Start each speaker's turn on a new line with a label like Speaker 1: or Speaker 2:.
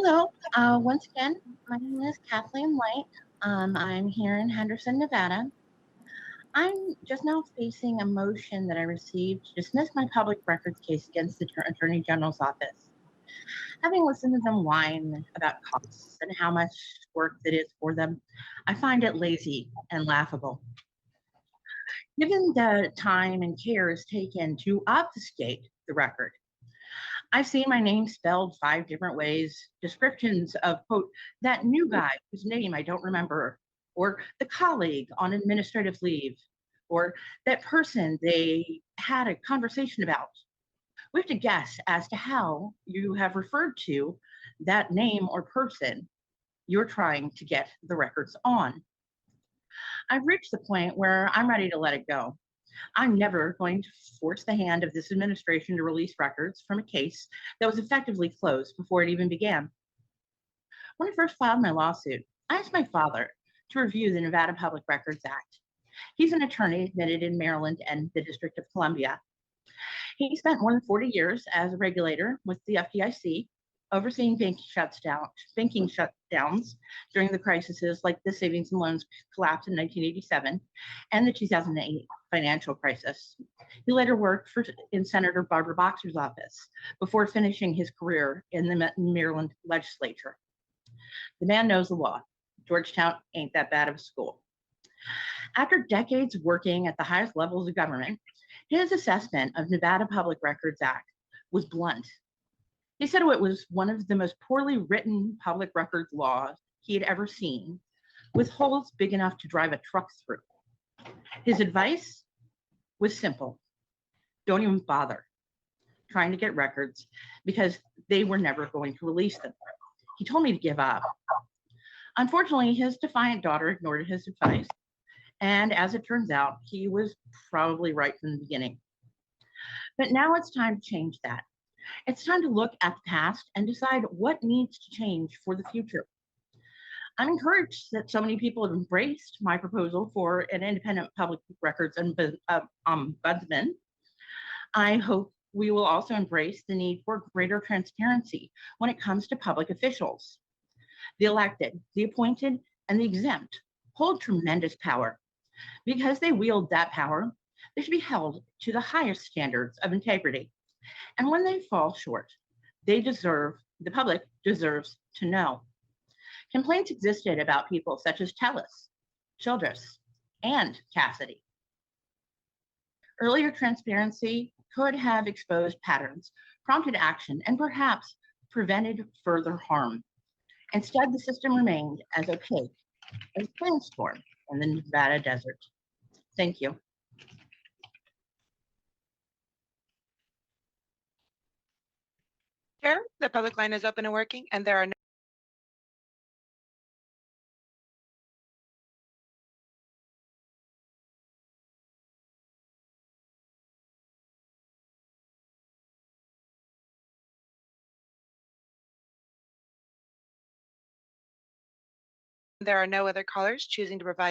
Speaker 1: Hello. Once again, my name is Kathleen Light. I'm here in Henderson, Nevada. I'm just now facing a motion that I received to dismiss my public records case against the Attorney General's office. Having listened to them whine about costs and how much work it is for them, I find it lazy and laughable. Given the time and care is taken to obfuscate the record, I've seen my name spelled 5 different ways, descriptions of, quote, that new guy whose name I don't remember, or the colleague on administrative leave, or that person they had a conversation about. We have to guess as to how you have referred to that name or person you're trying to get the records on. I've reached the point where I'm ready to let it go. I'm never going to force the hand of this administration to release records from a case that was effectively closed before it even began. When I first filed my lawsuit, I asked my father to review the Nevada Public Records Act. He's an attorney admitted in Maryland and the District of Columbia. He spent more than 40 years as a regulator with the FDIC, overseeing banking shutdowns during the crises like the savings and loans collapse in 1987 and the 2008 financial crisis. He later worked in Senator Barbara Boxer's office before finishing his career in the Maryland Legislature. The man knows the law. Georgetown ain't that bad of a school. After decades working at the highest levels of government, his assessment of Nevada Public Records Act was blunt. He said it was one of the most poorly written public records laws he had ever seen, with holes big enough to drive a truck through. His advice was simple. Don't even bother trying to get records because they were never going to release them. He told me to give up. Unfortunately, his defiant daughter ignored his advice, and as it turns out, he was probably right from the beginning. But now it's time to change that. It's time to look at the past and decide what needs to change for the future. I'm encouraged that so many people have embraced my proposal for an independent public records ombudsman. I hope we will also embrace the need for greater transparency when it comes to public officials. The elected, the appointed, and the exempt hold tremendous power. Because they wield that power, they should be held to the highest standards of integrity. And when they fall short, the public deserves to know. Complaints existed about people such as Tellis, Childress, and Cassidy. Earlier transparency could have exposed patterns, prompted action, and perhaps prevented further harm. Instead, the system remained as opaque as a sandstorm in the Nevada desert. Thank you.
Speaker 2: Chair, the public line is open and working, and there are no other callers choosing to provide